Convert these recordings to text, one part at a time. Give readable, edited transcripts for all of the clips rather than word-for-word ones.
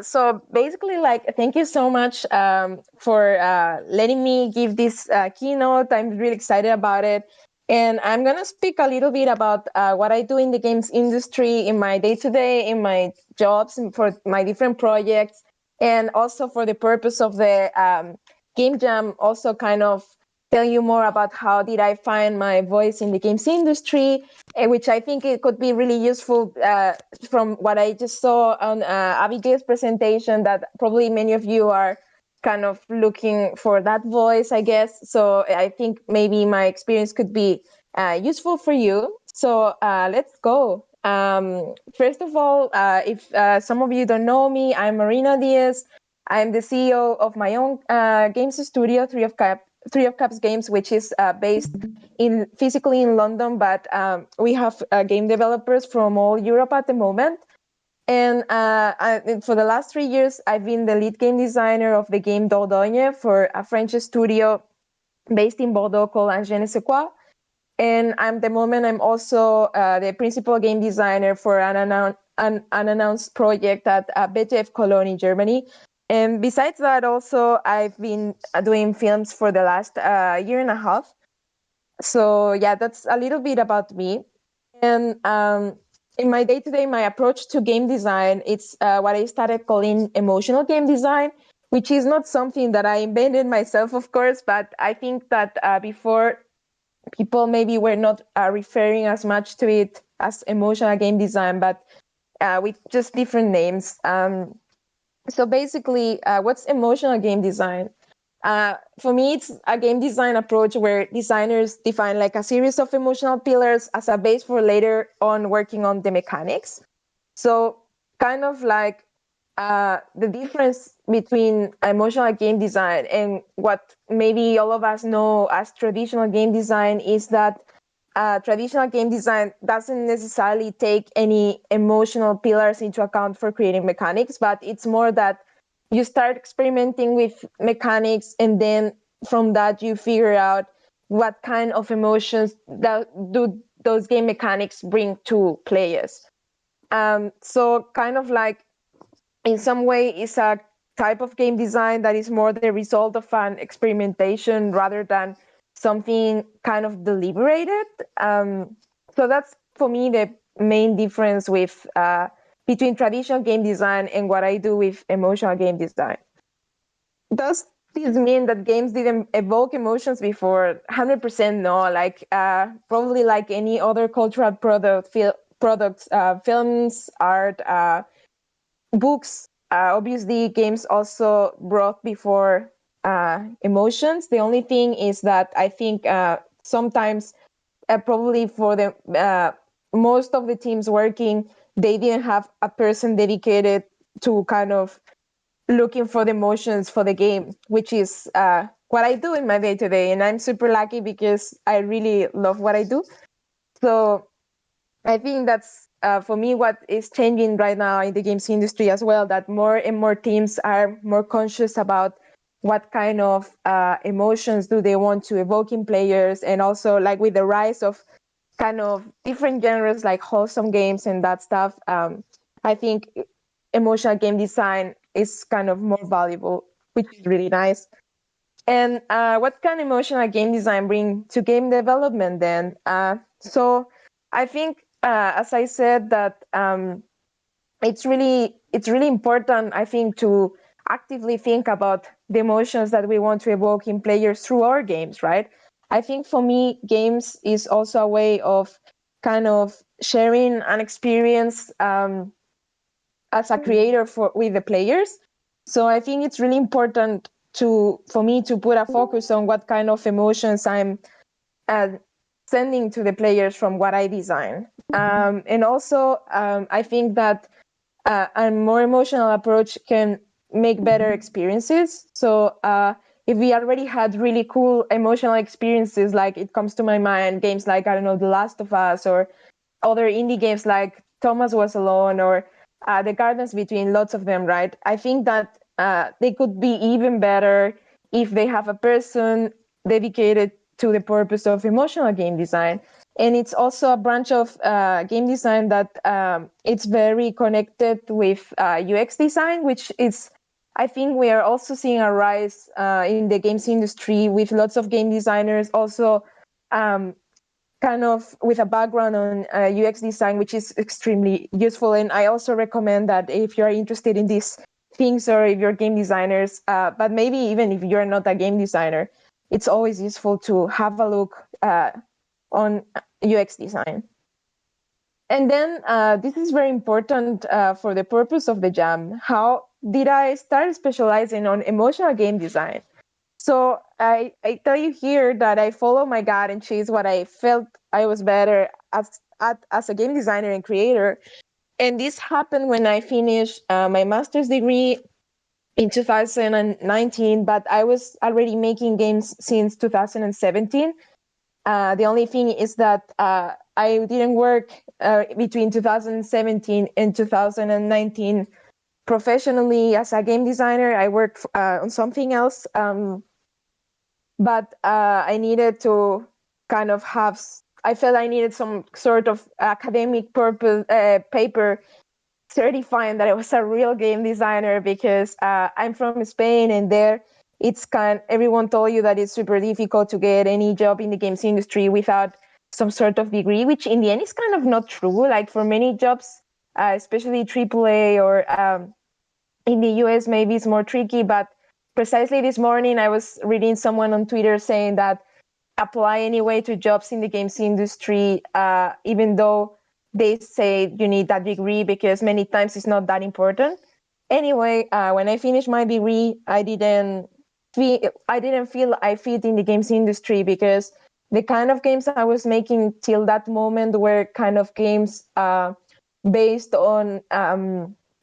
So basically, like, thank you so much for letting me give this keynote. I'm really excited about it. And I'm going to speak a little bit about what I do in the games industry in my day-to-day, in my jobs, and for my different projects, and also for the purpose of the Game Jam, also kind of tell you more about how did I find my voice in the games industry, which I think it could be really useful from what I just saw on Abigail's presentation, that probably many of you are kind of looking for that voice, I guess. So I think maybe my experience could be useful for you. So let's go. First of all, if some of you don't know me, I'm Marina Díez. I'm the CEO of my own games studio, Three of Cups Games, which is based physically in London, but we have game developers from all Europe at the moment. And for the last 3 years, I've been the lead game designer of the game Dordogne for a French studio based in Bordeaux called Un Je ne sais quoi. And I'm also the principal game designer for an unannounced project at BTF Cologne in Germany. And besides that, also, I've been doing films for the last year and a half. So yeah, that's a little bit about me. And in my day-to-day, my approach to game design, it's what I started calling emotional game design, which is not something that I invented myself, of course, but I think that before, people maybe were not referring as much to it as emotional game design, but with just different names. So basically, what's emotional game design? For me, it's a game design approach where designers define like a series of emotional pillars as a base for later on working on the mechanics. So kind of like the difference between emotional game design and what maybe all of us know as traditional game design is that traditional game design doesn't necessarily take any emotional pillars into account for creating mechanics, but it's more that you start experimenting with mechanics, and then from that you figure out what kind of emotions that do those game mechanics bring to players. So kind of like, in some way, it's a type of game design that is more the result of an experimentation rather than something kind of deliberated. So that's, for me, the main difference with between traditional game design and what I do with emotional game design. Does this mean that games didn't evoke emotions before? 100% no. Like probably like any other cultural products, films, art, books, obviously games also brought before emotions. The only thing is that I think sometimes probably for the most of the teams working, they didn't have a person dedicated to kind of looking for the emotions for the game, which is what I do in my day-to-day. And I'm super lucky because I really love what I do. So I think that's, for me, what is changing right now in the games industry as well, that more and more teams are more conscious about what kind of emotions do they want to evoke in players. And also, like, with the rise of kind of different genres like wholesome games and that stuff, I think emotional game design is kind of more valuable, which is really nice. And what can emotional game design bring to game development then? So I think, as I said, that it's really important, I think, to actively think about the emotions that we want to evoke in players through our games, right? I think for me, games is also a way of kind of sharing an experience as a creator with the players. So I think it's really important for me to put a focus on what kind of emotions I'm uh, sending to the players from what I design. And also, I think that a more emotional approach can make better experiences. So if we already had really cool emotional experiences, like it comes to my mind, games like, I don't know, The Last of Us, or other indie games like Thomas Was Alone, or The Gardens Between, lots of them, right? I think that they could be even better if they have a person dedicated to the purpose of emotional game design. And it's also a branch of game design that it's very connected with UX design, which is, I think we are also seeing a rise in the games industry with lots of game designers also kind of with a background on UX design, which is extremely useful. And I also recommend that if you're interested in these things, or if you're game designers, but maybe even if you're not a game designer, it's always useful to have a look on UX design. And then this is very important for the purpose of the jam. How did I start specializing on emotional game design? So I tell you here that I follow my gut and chase what I felt I was better as a game designer and creator. And this happened when I finished my master's degree in 2019, but I was already making games since 2017. The only thing is that I didn't work between 2017 and 2019 professionally as a game designer. I worked on something else. But I needed to kind of have, I felt I needed some sort of academic purpose paper certifying that I was a real game designer, because I'm from Spain, and there everyone told you that it's super difficult to get any job in the games industry without some sort of degree, which in the end is kind of not true. Like for many jobs, especially AAA or in the US, maybe it's more tricky, but precisely this morning, I was reading someone on Twitter saying that apply anyway to jobs in the games industry, even though they say you need that degree, because many times it's not that important. Anyway, when I finished my degree, I didn't feel I fit in the games industry, because the kind of games I was making till that moment were kind of games based on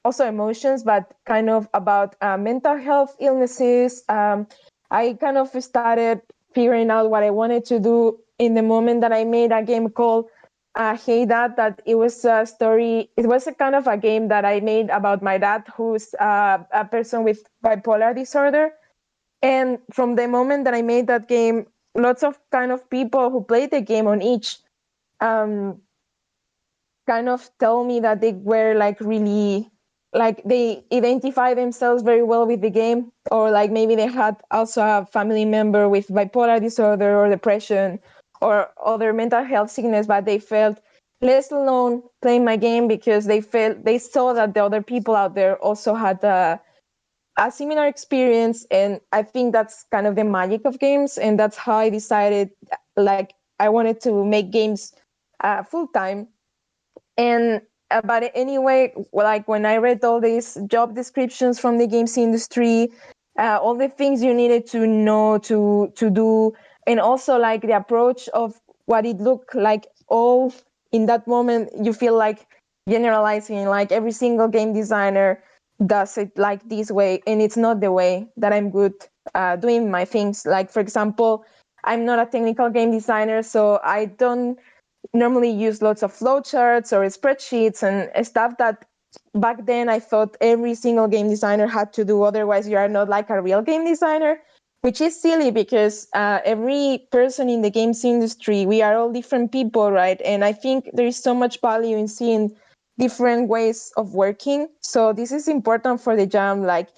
also emotions, but kind of about mental health illnesses. I kind of started figuring out what I wanted to do in the moment that I made a game called Hey Dad, that it was a story. It was a kind of a game that I made about my dad, who's a person with bipolar disorder. And from the moment that I made that game, lots of kind of people who played the game on each um, kind of tell me that they were like really, like they identify themselves very well with the game, or like maybe they had also a family member with bipolar disorder or depression or other mental health sickness, but they felt less alone playing my game, because they saw that the other people out there also had a similar experience. And I think that's kind of the magic of games, and that's how I decided like I wanted to make games full time. And but anyway, like when I read all these job descriptions from the games industry, all the things you needed to know to do, and also like the approach of what it looked like, all in that moment, you feel like generalizing, like every single game designer does it like this way, and it's not the way that I'm good doing my things. Like for example, I'm not a technical game designer, so I don't normally use lots of flowcharts or spreadsheets and stuff that back then I thought every single game designer had to do. Otherwise, you are not like a real game designer, which is silly, because every person in the games industry, we are all different people, right? And I think there is so much value in seeing different ways of working. So this is important for the jam. Like,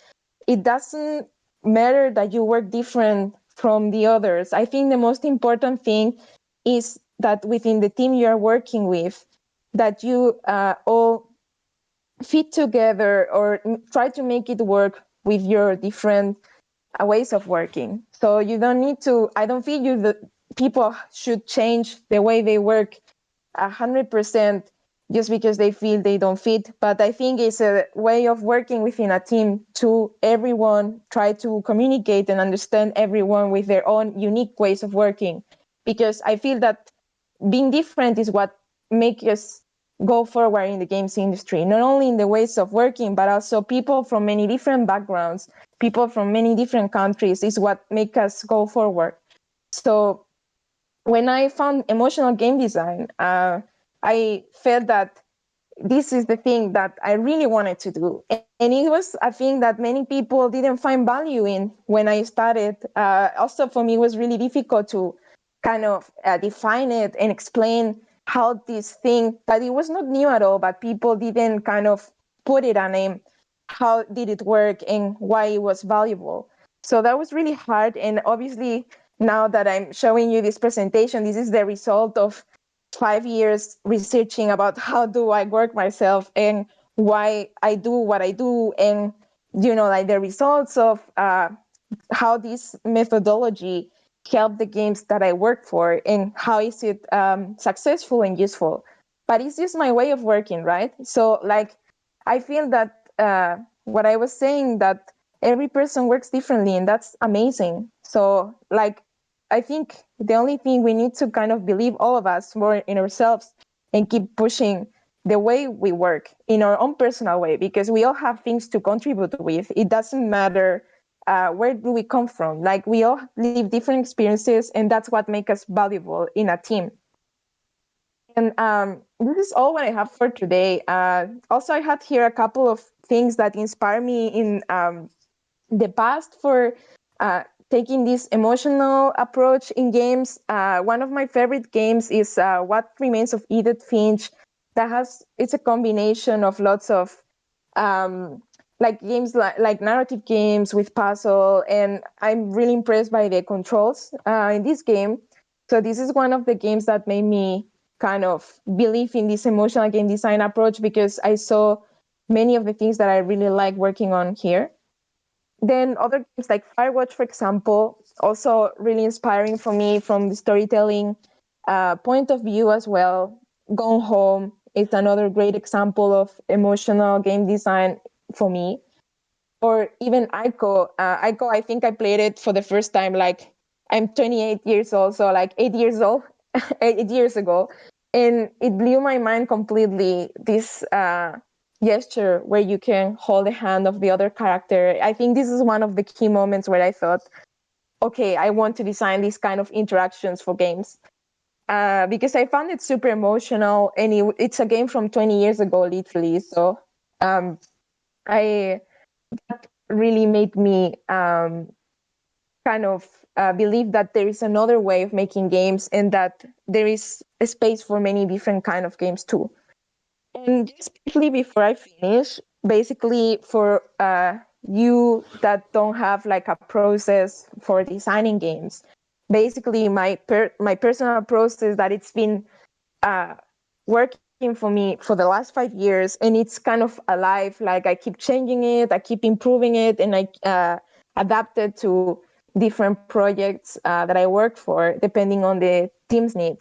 it doesn't matter that you work different from the others. I think the most important thing is that within the team you are working with, that you all fit together, or try to make it work with your different ways of working. So you don't need to, I don't feel the people should change the way they work 100% just because they feel they don't fit. But I think it's a way of working within a team to everyone try to communicate and understand everyone with their own unique ways of working. Because I feel that being different is what makes us go forward in the games industry, not only in the ways of working, but also people from many different backgrounds, people from many different countries is what make us go forward. So when I found emotional game design, I felt that this is the thing that I really wanted to do. And it was a thing that many people didn't find value in when I started. Also, for me, it was really difficult to kind of define it and explain how this thing that it was not new at all, but people didn't kind of put it a name. How did it work and why it was valuable? So that was really hard. And obviously, now that I'm showing you this presentation, this is the result of 5 years researching about how do I work myself and why I do what I do, and like the results of how this methodology help the games that I work for, and how is it successful and useful. But it's just my way of working, right? So like, I feel that what I was saying, that every person works differently, and that's amazing. So like, I think the only thing we need to kind of believe, all of us, more in ourselves, and keep pushing the way we work in our own personal way, because we all have things to contribute with. It doesn't matter where do we come from. Like, we all live different experiences, and that's what makes us valuable in a team. And this is all what I have for today. Also, I had here a couple of things that inspire me in the past for taking this emotional approach in games. One of my favorite games is What Remains of Edith Finch. It's a combination of lots of like games, like narrative games with puzzle, and I'm really impressed by the controls in this game. So this is one of the games that made me kind of believe in this emotional game design approach, because I saw many of the things that I really like working on here. Then other games like Firewatch, for example, also really inspiring for me from the storytelling point of view as well. Gone Home is another great example of emotional game design for me. Or even Ico. Ico, I think I played it for the first time, like, I'm 28 years old, so like 8 years old, 8 years ago. And it blew my mind completely, this gesture where you can hold the hand of the other character. I think this is one of the key moments where I thought, okay, I want to design these kind of interactions for games. Because I found it super emotional, and it's a game from 20 years ago, literally. So I that really made me kind of believe that there is another way of making games, and that there is a space for many different kind of games too. And just briefly before I finish, basically for you that don't have like a process for designing games, basically my personal process that it's been working for me for the last 5 years, and it's kind of alive. Like, I keep changing it, I keep improving it, and I adapt it to different projects that I work for, depending on the team's needs.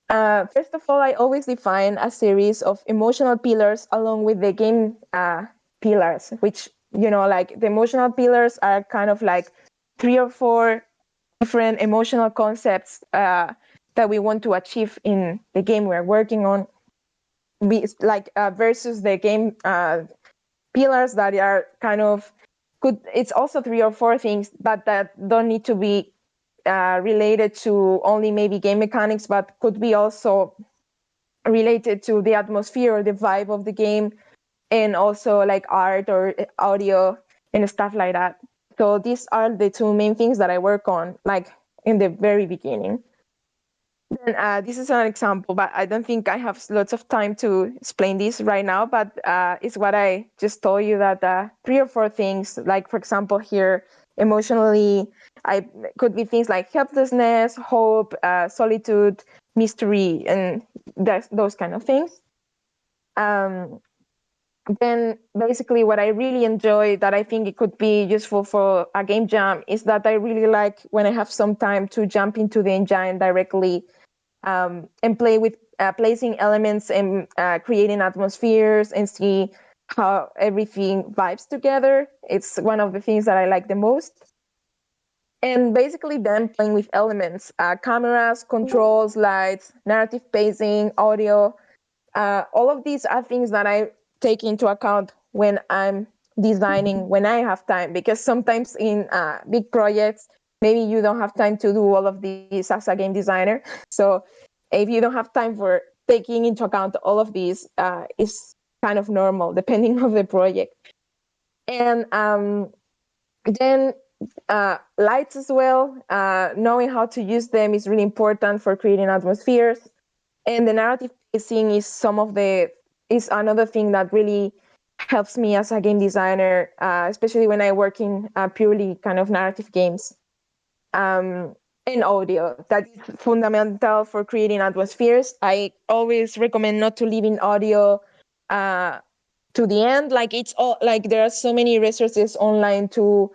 First of all, I always define a series of emotional pillars along with the game pillars, which, like, the emotional pillars are kind of like 3 or 4 different emotional concepts that we want to achieve in the game we're working on, versus the game pillars that are kind of it's also 3 or 4 things, but that don't need to be related to only maybe game mechanics, but could be also related to the atmosphere or the vibe of the game, and also like art or audio and stuff like that. So these are the 2 main things that I work on, like, in the very beginning. Then this is an example, but I don't think I have lots of time to explain this right now, but it's what I just told you, that 3 or 4 things, like, for example, here, emotionally, I could be things like helplessness, hope, solitude, mystery, and those kind of things. Then basically what I really enjoy, that I think it could be useful for a game jam, is that I really like when I have some time to jump into the engine directly, and play with placing elements and creating atmospheres, and see how everything vibes together. It's one of the things that I like the most. And basically then playing with elements, cameras, controls, lights, narrative pacing, audio. All of these are things that I take into account when I'm designing, when I have time, because sometimes in big projects, maybe you don't have time to do all of these as a game designer. So if you don't have time for taking into account all of these, it's kind of normal depending on the project. And then lights as well. Knowing how to use them is really important for creating atmospheres. And the narrative pacing is another thing that really helps me as a game designer, especially when I work in purely kind of narrative games. And audio, that is fundamental for creating atmospheres. I always recommend not to leave in audio uh, to the end. Like it's all like there are so many resources online to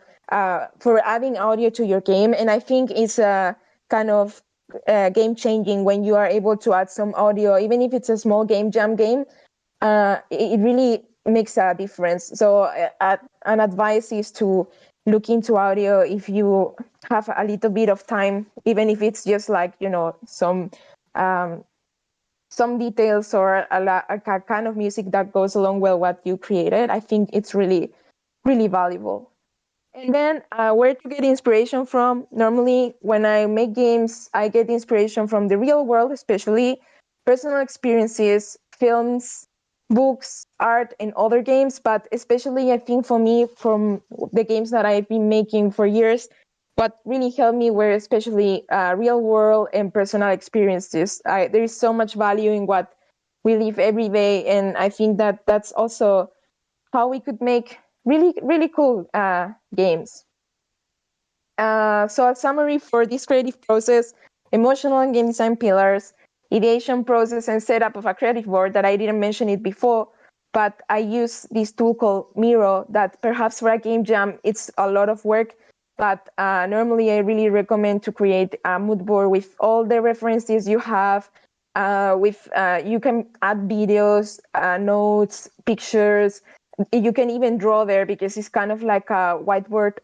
for adding audio to your game, and I think it's a kind of game changing when you are able to add some audio, even if it's a small game jam game. It really makes a difference. So an advice is to look into audio if you have a little bit of time, even if it's just like um, some details or a kind of music that goes along with what you created. I think it's really, really valuable. And then where to get inspiration from? Normally, when I make games, I get inspiration from the real world, especially personal experiences, films, books, art, and other games. But especially, I think for me, from the games that I've been making for years, what really helped me were especially real world and personal experiences. There is so much value in what we live every day, and I think that that's also how we could make really, really cool games. So a summary for this creative process: emotional and game design pillars, ideation process and setup of a creative board that I didn't mention it before, but I use this tool called Miro that perhaps for a game jam, it's a lot of work, but normally I really recommend to create a mood board with all the references you have, you can add videos, notes, pictures. You can even draw there because it's kind of like a whiteboard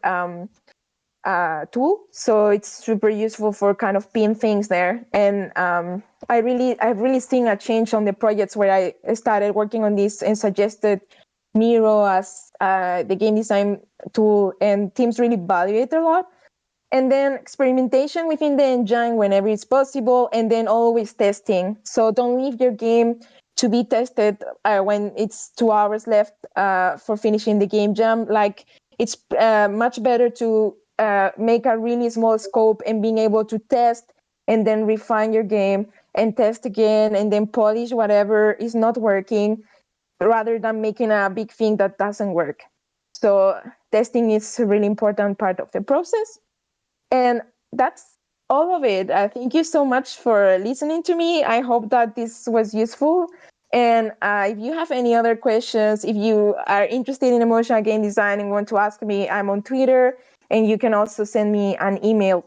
tool, so it's super useful for kind of pin things there. And I've really seen a change on the projects where I started working on this and suggested Miro as the game design tool, and teams really value it a lot. And then experimentation within the engine whenever it's possible, and then always testing. So don't leave your game to be tested when it's 2 hours left for finishing the game jam. Like it's much better to make a really small scope and being able to test and then refine your game and test again and then polish whatever is not working, rather than making a big thing that doesn't work. So testing is a really important part of the process. And that's all of it. Thank you so much for listening to me. I hope that this was useful. And if you have any other questions, if you are interested in emotional game design and want to ask me, I'm on Twitter, and you can also send me an email.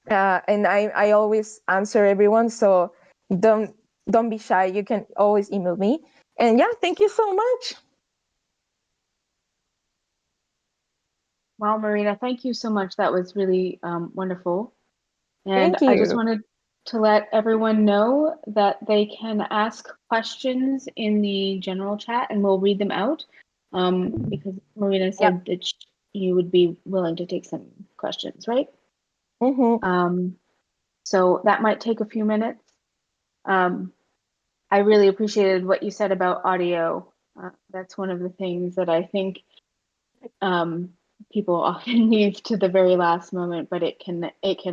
And I always answer everyone, so don't be shy. You can always email me. And yeah, thank you so much. Well, Marina, thank you so much. That was really wonderful. And Thank I just you. wanted to let everyone know that they can ask questions in the general chat and we'll read them out. Because Marina Yep. said that you would be willing to take some questions, right? Mm-hmm. So that might take a few minutes. Um, I really appreciated what you said about audio. That's one of the things that I think um, people often leave to the very last moment, but it can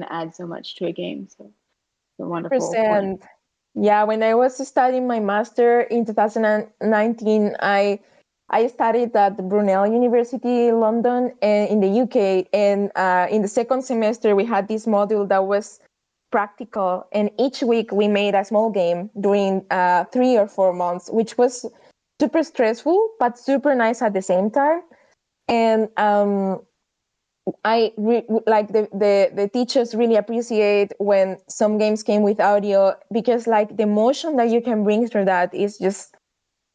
add so much to a game. So it's a wonderful point. 100%. Yeah, when I was studying my master in 2019, I studied at Brunel University, London, and in the UK. And in the second semester, we had this module that was practical, and each week we made a small game during 3 or 4 months, which was super stressful but super nice at the same time. And like the teachers really appreciate when some games came with audio, because like the emotion that you can bring through that is just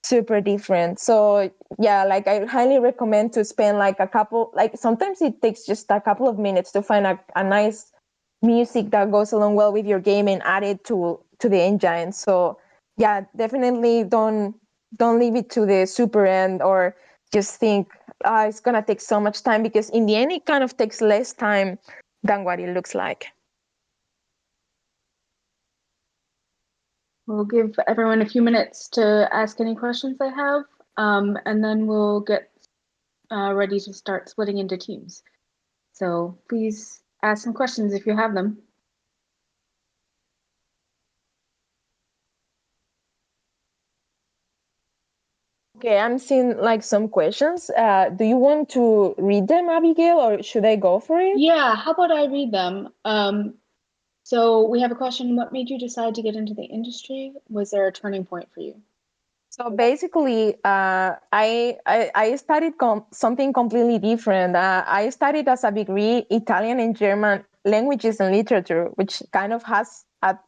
super different. So yeah, like I highly recommend to spend like a couple, like sometimes it takes just a couple of minutes to find a nice music that goes along well with your game and add it to the engine. So yeah, definitely don't leave it to the super end, or just think it's gonna take so much time, because in the end it kind of takes less time than what it looks like. We'll give everyone a few minutes to ask any questions they have, and then we'll get ready to start splitting into teams. So please ask some questions if you have them. Okay, I'm seeing like some questions. Do you want to read them, Abigail, or should I go for it? Yeah, how about I read them? So we have a question. What made you decide to get into the industry? Was there a turning point for you? So basically, I studied something completely different. I studied as a degree Italian and German languages and literature, which kind of has at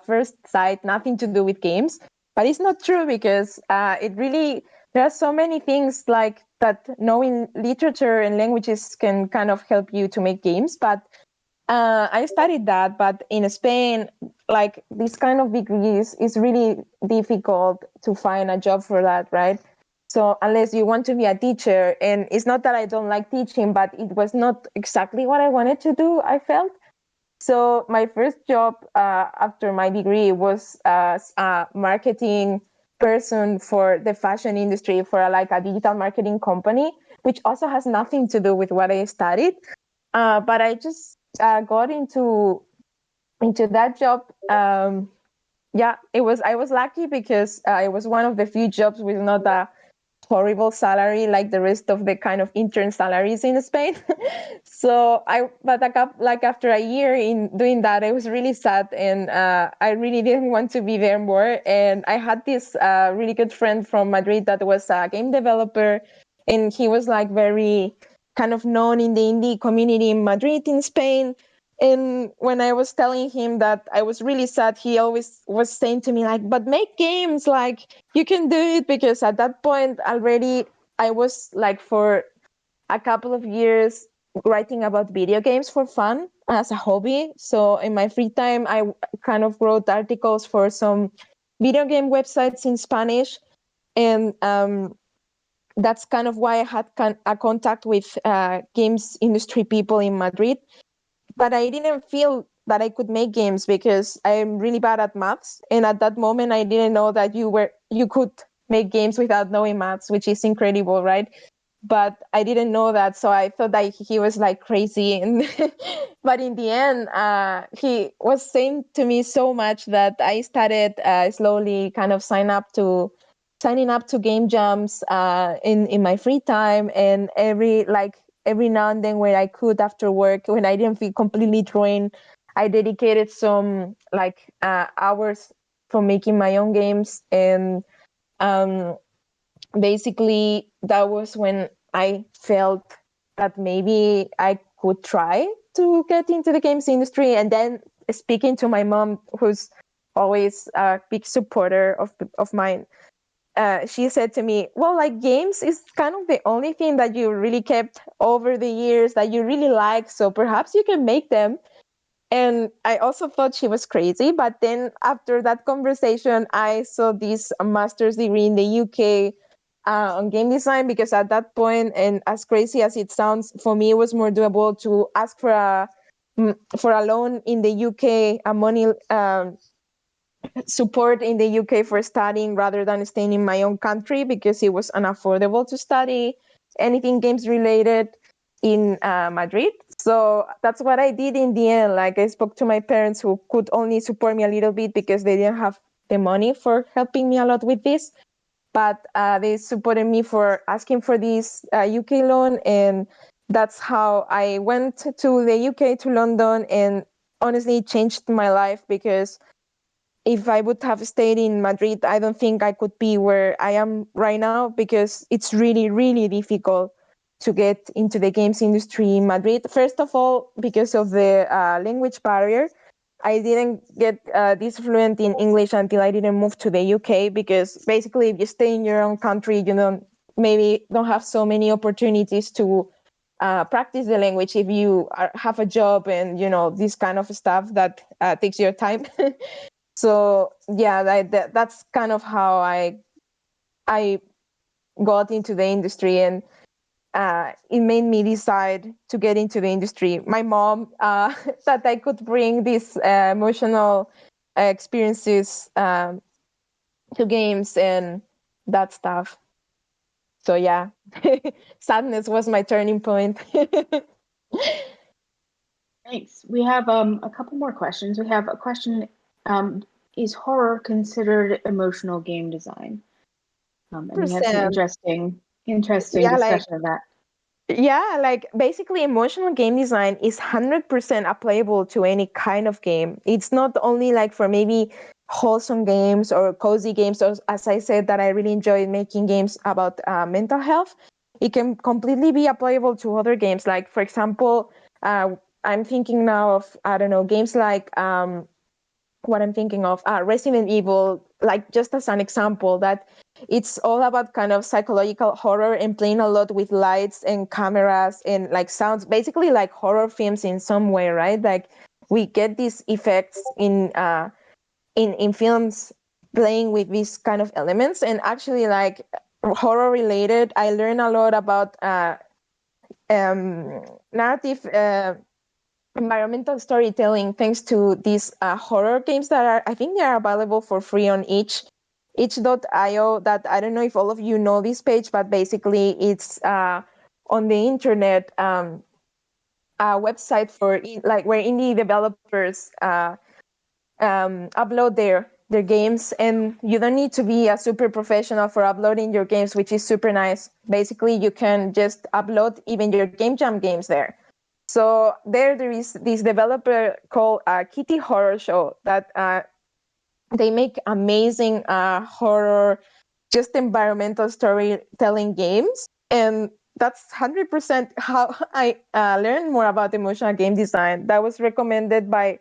first sight nothing to do with games, but it's not true because it really there are so many things like that. Knowing literature and languages can kind of help you to make games, but I studied that, but in Spain, like this kind of degrees is really difficult to find a job for that, right? So unless you want to be a teacher, and it's not that I don't like teaching, but it was not exactly what I wanted to do, I felt. So my first job after my degree was as a marketing person for the fashion industry for like a digital marketing company, which also has nothing to do with what I studied. But I just got into that job. Yeah, it was I was lucky because it was one of the few jobs with not a horrible salary like the rest of the kind of intern salaries in Spain. So like after a year in doing that, I was really sad and I really didn't want to be there more. And I had this really good friend from Madrid that was a game developer, and he was like very kind of known in the indie community in Madrid in Spain. And when I was telling him that I was really sad, he always was saying to me like, "But make games, like you can do it." Because at that point already I was like for a couple of years writing about video games for fun as a hobby. So in my free time, I kind of wrote articles for some video game websites in Spanish, and that's kind of why I had a contact with games industry people in Madrid. But I didn't feel that I could make games because I'm really bad at maths. And at that moment, I didn't know that you could make games without knowing maths, which is incredible, right? But I didn't know that, so I thought that he was like crazy. And but in the end, he was saying to me so much that I started slowly kind of signing up to game jams in my free time, and every now and then when I could after work, when I didn't feel completely drained, I dedicated some like hours for making my own games. And um, basically that was when I felt that maybe I could try to get into the games industry. And then speaking to my mom, who's always a big supporter of mine, she said to me, "Well, like games is kind of the only thing that you really kept over the years that you really like, so perhaps you can make them." And I also thought she was crazy. But then after that conversation, I saw this master's degree in the UK on game design, because at that point, and as crazy as it sounds, for me, it was more doable to ask for a loan in the UK, a money support in the UK for studying rather than staying in my own country, because it was unaffordable to study anything games related in Madrid. So that's what I did in the end. Like I spoke to my parents, who could only support me a little bit because they didn't have the money for helping me a lot with this. But they supported me for asking for this UK loan. And that's how I went to the UK, to London. And honestly, it changed my life, because if I would have stayed in Madrid, I don't think I could be where I am right now, because it's really, really difficult to get into the games industry in Madrid. First of all, because of the language barrier. I didn't get this fluent in English until I didn't move to the UK, because basically if you stay in your own country, you don't have so many opportunities to practice the language if you have a job and, this kind of stuff that takes your time. So yeah, that's kind of how I got into the industry, and it made me decide to get into the industry. My mom that I could bring these emotional experiences to games and that stuff. So yeah, sadness was my turning point. Thanks. We have a couple more questions. We have a question, is horror considered emotional game design? And we had some Percent. interesting Yeah, like discussion of that. yeah, like basically emotional game design is 100% applicable to any kind of game. It's not only like for maybe wholesome games or cozy games, or as I said, that I really enjoy making games about mental health. It can completely be applicable to other games. Like, for example, I'm thinking now of, I don't know, games like what I'm thinking of, Resident Evil, like just as an example, that it's all about kind of psychological horror and playing a lot with lights and cameras and like sounds, basically like horror films in some way, right? Like we get these effects in films playing with these kind of elements, and actually like horror related, I learned a lot about narrative. Environmental storytelling thanks to these horror games that are, I think they are available for free on itch.io. That I don't know if all of you know this page, but basically it's on the internet, a website for like where indie developers upload their games, and you don't need to be a super professional for uploading your games, which is super nice. Basically you can just upload even your game jam games there. So there is this developer called Kitty Horror Show that they make amazing horror, just environmental storytelling games, and that's 100% how I learned more about emotional game design. That was recommended by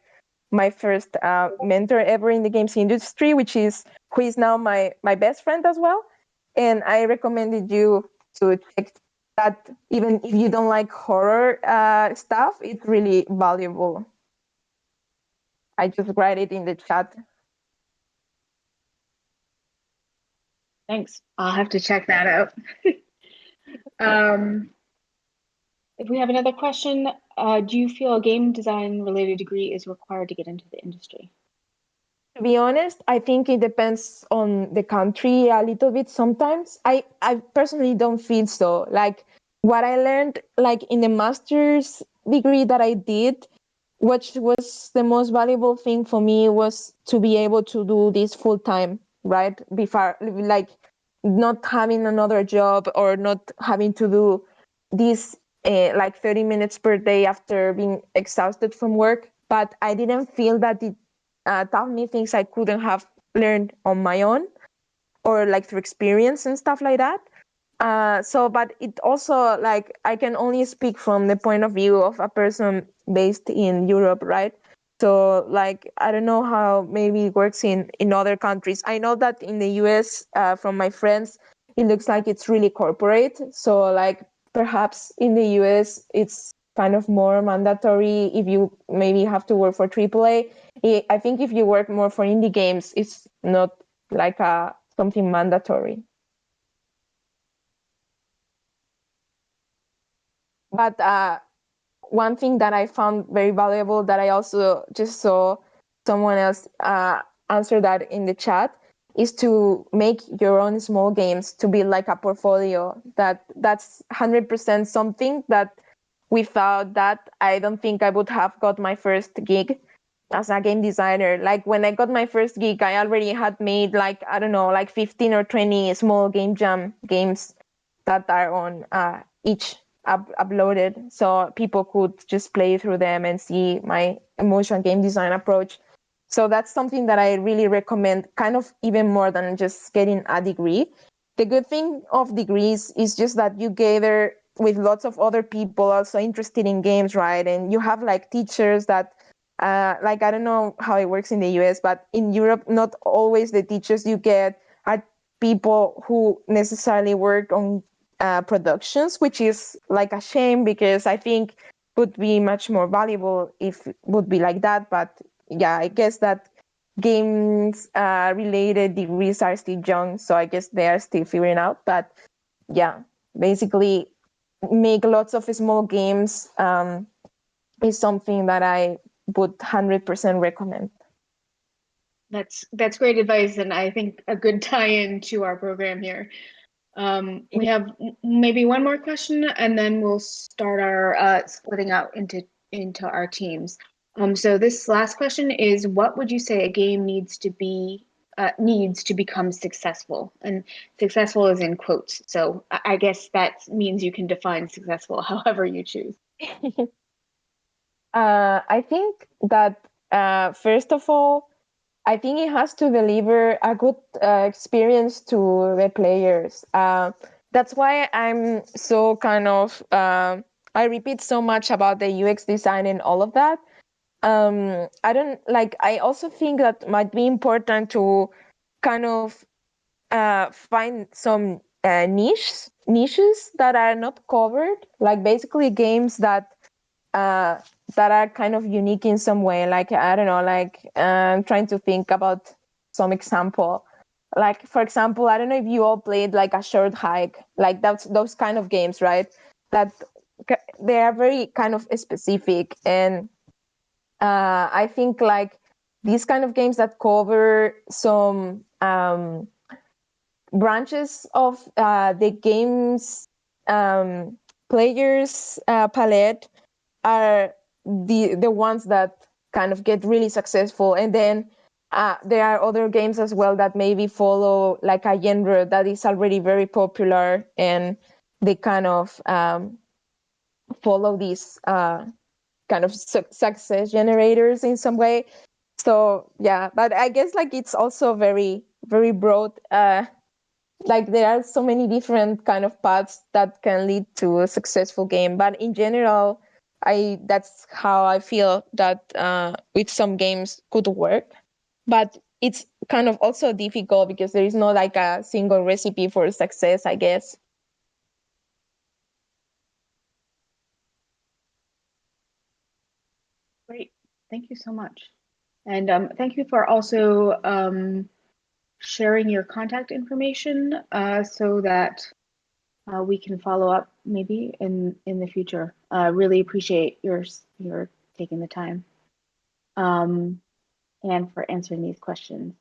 my first mentor ever in the games industry, which is who is now my best friend as well. And I recommended you to check that. Even if you don't like horror stuff, it's really valuable. I just write it in the chat. Thanks. I'll have to check that out. If we have another question, do you feel a game design related degree is required to get into the industry? To be honest, I think it depends on the country a little bit sometimes. I personally don't feel so. Like what I learned like in the master's degree that I did, which was the most valuable thing for me, was to be able to do this full time, right? Before like not having another job or not having to do this like 30 minutes per day after being exhausted from work. But I didn't feel that it taught me things I couldn't have learned on my own or like through experience and stuff like that. But it also like I can only speak from the point of view of a person based in Europe, right? So like I don't know how maybe it works in other countries. I know that in the US, from my friends, it looks like it's really corporate. So like perhaps in the US, it's kind of more mandatory if you maybe have to work for AAA. I think if you work more for indie games, it's not like something mandatory. But one thing that I found very valuable that I also just saw someone else answer that in the chat is to make your own small games to build like a portfolio. That's 100% something that without that, I don't think I would have got my first gig as a game designer. Like when I got my first gig, I already had made like, I don't know, like 15 or 20 small game jam games that are on each uploaded, so people could just play through them and see my emotional game design approach. So that's something that I really recommend, kind of even more than just getting a degree. The good thing of degrees is just that you gather with lots of other people also interested in games, right? And you have like teachers that like I don't know how it works in the US, but in Europe, not always the teachers you get are people who necessarily work on productions, which is like a shame because I think would be much more valuable if it would be like that. But yeah, I guess that games related degrees are still young, so I guess they are still figuring out. But yeah, basically make lots of small games is something that I would 100% recommend. That's great advice, and I think a good tie-in to our program here. We have maybe one more question, and then we'll start our splitting out into our teams. So this last question is, what would you say a game needs to become successful? And successful is in quotes. So I guess that means you can define successful however you choose. I think that first of all, I think it has to deliver a good experience to the players. That's why I'm so kind of I repeat so much about the UX design and all of that. I don't like. I also think that might be important to kind of find some niches that are not covered, like basically games uh, that are kind of unique in some way. Like, I don't know, like I'm trying to think about some example. Like, for example, I don't know if you all played like a short hike, like that's those kind of games, right? That they are very kind of specific. And I think like these kind of games that cover some branches of the game's players palette are the ones that kind of get really successful. And then there are other games as well that maybe follow like a genre that is already very popular, and they kind of follow these kind of success generators in some way. So yeah, but I guess like it's also very very broad. Like there are so many different kind of paths that can lead to a successful game, but in general, I that's how I feel that with some games could work. But it's kind of also difficult because there is no like a single recipe for success, I guess. Great. Thank you so much. And thank you for also sharing your contact information so that we can follow up maybe in the future. Really appreciate your taking the time and for answering these questions.